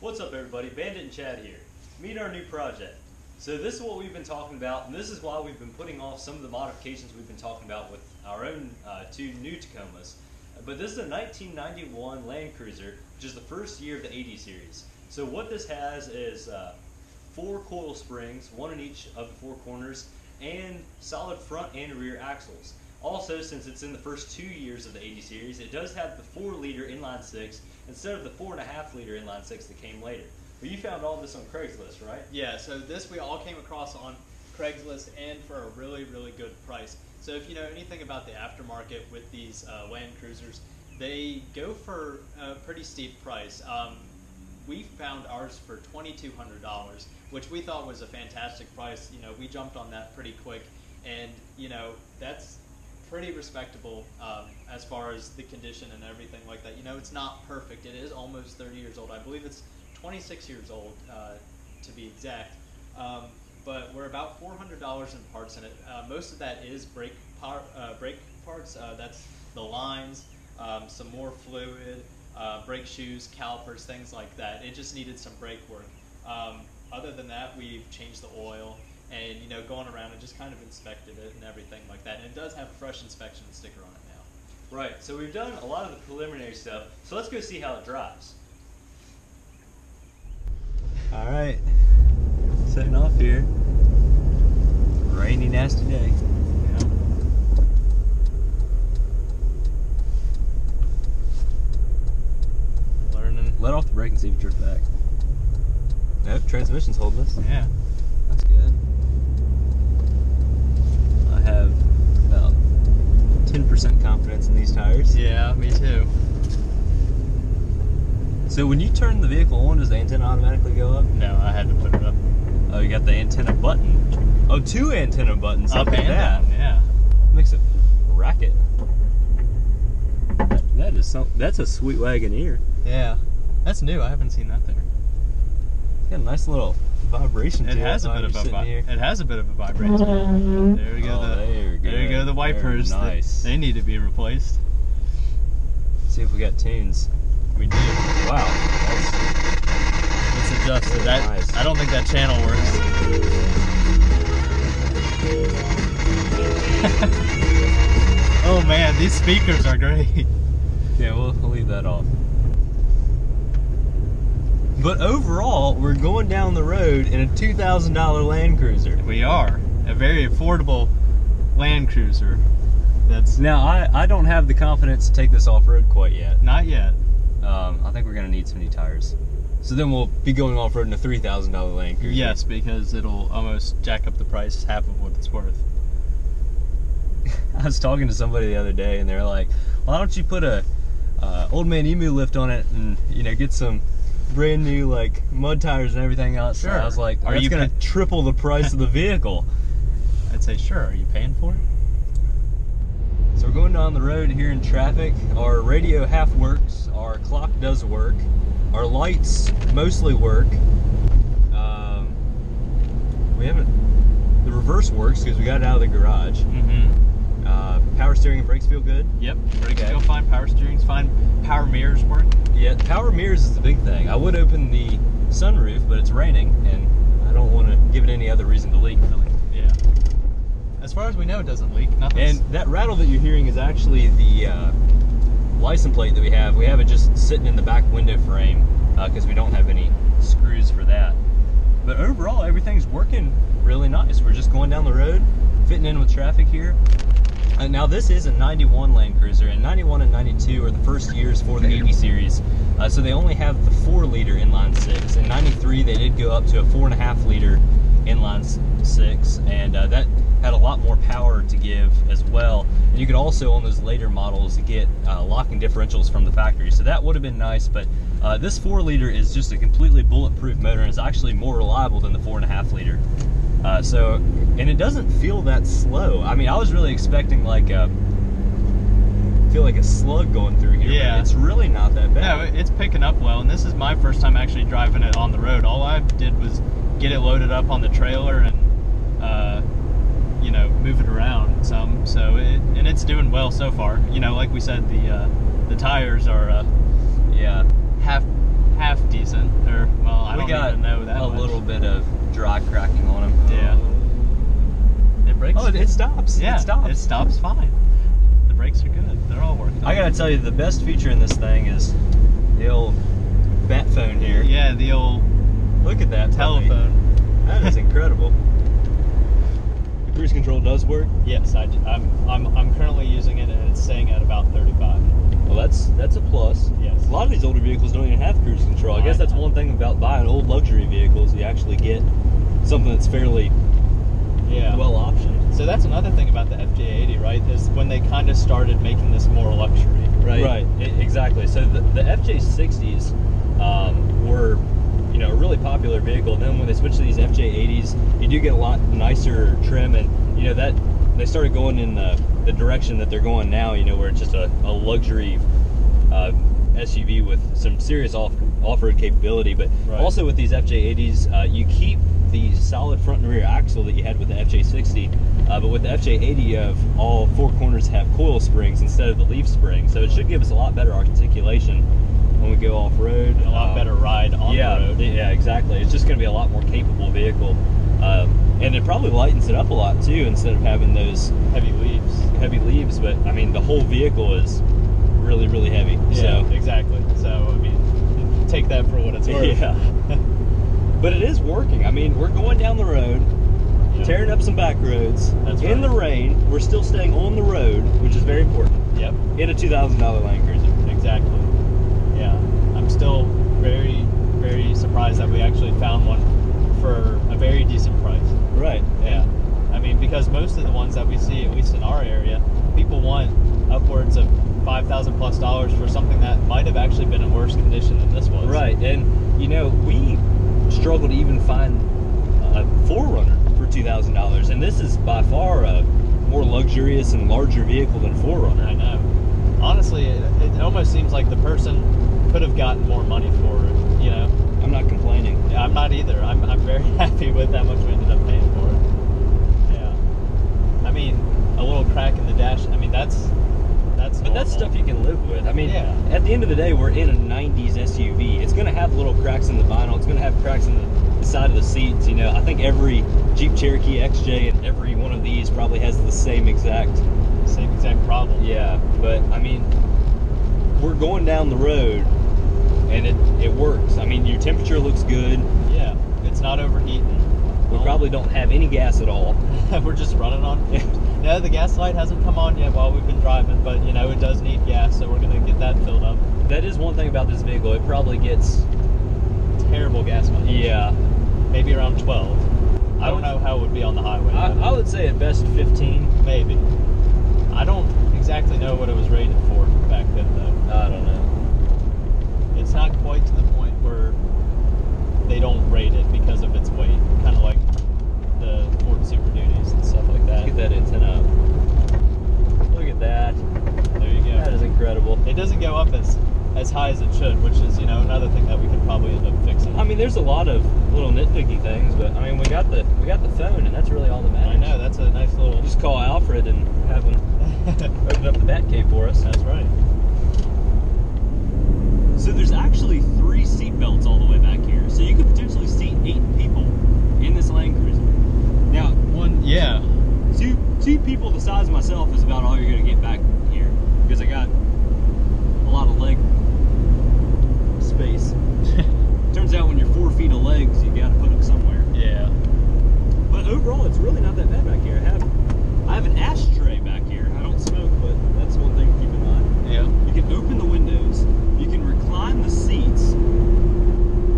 What's up everybody, Bandit and Chad here. Meet our new project. So this is what we've been talking about, and this is why we've been putting off some of the modifications we've been talking about with our own two new Tacomas. But this is a 1991 Land Cruiser, which is the first year of the 80 series. So what this has is 4 coil springs, one in each of the 4 corners, and solid front and rear axles. Also, since it's in the first 2 years of the 80 series, it does have the 4-liter inline 6 instead of the 4.5-liter inline 6 that came later. But you found all this on Craigslist, right? Yeah, so this we all came across on Craigslist and for a really, really good price. So if you know anything about the aftermarket with these Land Cruisers, they go for a pretty steep price. We found ours for $2,200, which we thought was a fantastic price. You know, we jumped on that pretty quick, and you know, that's pretty respectable as far as the condition and everything like that. You know, it's not perfect. It is almost 30 years old. I believe it's 26 years old to be exact. But we're about $400 in parts in it. Most of that is brake parts. That's the lines, some more fluid, brake shoes, calipers, things like that. It just needed some brake work. Other than that, we've changed the oil and, you know, going around and just kind of inspected it and everything like that. And it does have a fresh inspection sticker on it now. Right, so we've done a lot of the preliminary stuff, so let's go see how it drives. Alright, setting off here. Rainy, nasty day. Yeah. Learning. Let off the brake and see if it drifts back. Nope, transmission's holding us. Yeah. That's good. I have about 10% confidence in these tires. Yeah, me too. So when you turn the vehicle on, does the antenna automatically go up? No, I had to put it up. Oh, you got the antenna button. Oh, 2 antenna buttons. Up Look at and that. down, yeah. Makes a racket. That is some. That's a sweet Wagoneer. Yeah. That's new. I haven't seen that there. Got a nice little vibration to it. It has a bit of a vibration. There we go. There you go. The wipers. Nice. They need to be replaced. See if we got tunes. We do. Wow. Let's adjust it. That, nice. I don't think that channel works. Oh man, these speakers are great. Yeah, we'll leave that off. But overall, we're going down the road in a $2,000 Land Cruiser. We are. A very affordable Land Cruiser. That's Now, I don't have the confidence to take this off-road quite yet. not yet. I think we're going to need some new tires. So then we'll be going off-road in a $3,000 Land Cruiser. Yes, because it'll almost jack up the price half of what it's worth. I was talking to somebody the other day, and they're like, why don't you put a old man emu lift on it and, you know, get some brand new like mud tires and everything else? Sure. So I was like, Are you going to triple the price of the vehicle. I'd say sure. Are you paying for it? So we're going down the road here in traffic. Our radio half works, our clock does work, our lights mostly work. We haven't, the reverse works because we got it out of the garage. Power steering and brakes feel good. Yep, brakes feel fine, power steering's fine, power mirrors work. Yeah, power mirrors is the big thing. I would open the sunroof, but it's raining, and I don't want to give it any other reason to leak, really. Yeah. As far as we know, it doesn't leak. Nothing. And that rattle that you're hearing is actually the license plate that we have. We have it just sitting in the back window frame because we don't have any screws for that. But overall, everything's working really nice. We're just going down the road, fitting in with traffic here. Now this is a 91 Land Cruiser, and 91 and 92 are the first years for the 80 series. So they only have the 4-liter inline 6. In 93 they did go up to a 4.5-liter inline 6, and that had a lot more power to give as well. And you could also, on those later models, get locking differentials from the factory. So that would have been nice, but this 4-liter is just a completely bulletproof motor, and it's actually more reliable than the 4.5-liter. And it doesn't feel that slow. I mean, I was really expecting like a slug going through here. Yeah. But it's really not that bad. No, it's picking up well, and this is my first time actually driving it on the road. All I did was get it loaded up on the trailer and you know, move it around some. So it's doing well so far. You know, like we said, the tires are yeah, half decent. They're got even know that a much. little bit of dry cracking on them. Yeah. It brakes. Oh, it stops. Yeah, it stops. It stops fine. The brakes are good. They're all working. I gotta tell you, the best feature in this thing is the old bat phone here. Yeah, the old Look at that telephone. puppy. That is incredible. The cruise control does work. Yes, I'm currently using it, and it's staying at about 35. Well, that's a plus. Yes. A lot of these older vehicles don't even have cruise control. I guess that's one thing about buying old luxury vehicles. You actually get something that's fairly well optioned. So that's another thing about the FJ80, right? Is when they kind of started making this more luxury, right? Right, exactly. So the FJ60s were, a really popular vehicle. And then when they switched to these FJ80s, you do get a lot nicer trim, and that they started going in the direction that they're going now. Where it's just a luxury SUV with some serious off-road capability. But also with these FJ80s, you keep the solid front and rear axle that you had with the FJ60, but with the FJ80 you have all four corners have coil springs instead of the leaf spring, so it should give us a lot better articulation when we go off-road. A lot better ride on the road. Yeah, exactly. It's just going to be a lot more capable vehicle, and it probably lightens it up a lot too, instead of having those heavy leaves. But I mean, the whole vehicle is really, really heavy. Yeah, so exactly. So I mean, take that for what it's worth. Yeah. But it is working. I mean, we're going down the road, tearing up some back roads. That's in the rain. We're still staying on the road, which is very important. Yep. In a $2,000 Land Cruiser. Exactly. Yeah. I'm still very, very surprised that we actually found one for a very decent price. Right. Yeah. I mean, because most of the ones that we see, at least in our area, people want upwards of $5,000+ for something that might have actually been in worse condition than this was. Right. And, we struggle to even find a 4Runner for $2,000, and this is by far a more luxurious and larger vehicle than 4Runner. I know. Honestly, it almost seems like the person could have gotten more money for it. I'm not complaining. Yeah, I'm not either. I'm very happy with how much we ended up paying for it. Yeah. I mean, a little crack in the dash. I mean, that's. But that's stuff you can live with. I mean, at the end of the day, we're in a 90s SUV. It's going to have little cracks in the vinyl. It's going to have cracks in the side of the seats. I think every Jeep Cherokee XJ and every one of these probably has the same exact problem. Yeah, but I mean, we're going down the road, and it works. I mean, your temperature looks good. Yeah, it's not overheating. We probably don't have any gas at all. We're just running on. No, the gas light hasn't come on yet while we've been driving, but it does need gas, so we're gonna get that filled up. That is one thing about this vehicle. It probably gets terrible gas mileage. Yeah, maybe around 12. I don't know how it would be on the highway. I would say at best 15. Maybe. I don't exactly know what it was rated for back then, though. I don't know. It's not quite to the point where they don't rate it because of its weight, kind of like the Ford Super Duties and stuff like that. Get that antenna up. Look at that. There you go. That is incredible. It doesn't go up as high as it should, which is another thing that we could probably end up fixing. I mean, there's a lot of little nitpicky things, but I mean, we got the phone, and that's really all that matters. I know, that's a nice little. Just call Alfred and have him open up the Batcave for us. That's right. So there's actually 3 seat belts all the way back here, so you could potentially seat 8 people in this Land Cruiser. Now, two people the size of myself is about all you're going to get back here, because I got a lot of leg space. Turns out when you're 4 feet of legs, you got to put them somewhere. Yeah. But overall, it's really not that bad back here. I have an ashtray back here. I don't smoke, but that's one thing to keep in mind. Yeah. You can open the windows. You can recline the seats.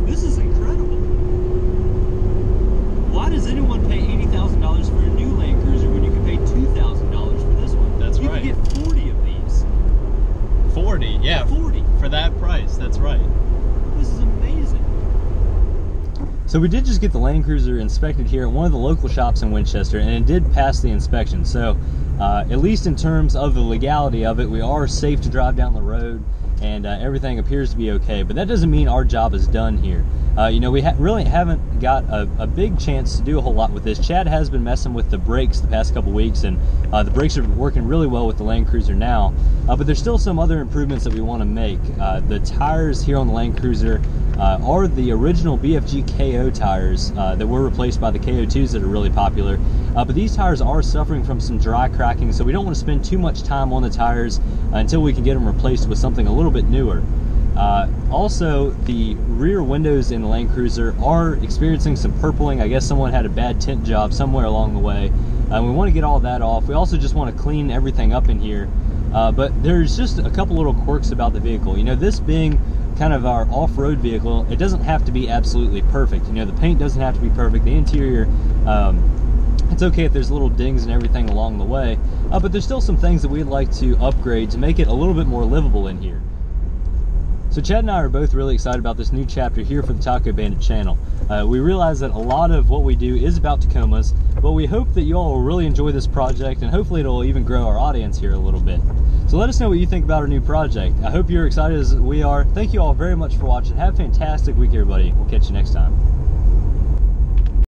This is incredible. Why does anyone pay $80,000 for a new Land Cruiser when you can pay $2,000 for this one? That's right. You can get 40 of these. 40, yeah. 40. For that price, that's right. This is amazing. So we did just get the Land Cruiser inspected here at one of the local shops in Winchester, and it did pass the inspection. So at least in terms of the legality of it, we are safe to drive down the road, and everything appears to be okay. But that doesn't mean our job is done here. We really haven't got a big chance to do a whole lot with this. Chad has been messing with the brakes the past couple weeks, and the brakes are working really well with the Land Cruiser now. But there's still some other improvements that we want to make. The tires here on the Land Cruiser are the original BFG KO tires that were replaced by the KO2s that are really popular. But these tires are suffering from some dry cracking, so we don't want to spend too much time on the tires until we can get them replaced with something a little bit newer. Also, the rear windows in the Land Cruiser are experiencing some purpling. I guess someone had a bad tint job somewhere along the way. We want to get all that off. We also just want to clean everything up in here. But there's just a couple little quirks about the vehicle. You know, this being kind of our off-road vehicle, it doesn't have to be absolutely perfect. You know, the paint doesn't have to be perfect. The interior, it's okay if there's little dings and everything along the way, but there's still some things that we'd like to upgrade to make it a little bit more livable in here. So Chad and I are both really excited about this new chapter here for the Taco Bandit channel. We realize that a lot of what we do is about Tacomas, but we hope that you all will really enjoy this project, and hopefully it'll even grow our audience here a little bit. So let us know what you think about our new project. I hope you're excited as we are. Thank you all very much for watching. Have a fantastic week, everybody. We'll catch you next time.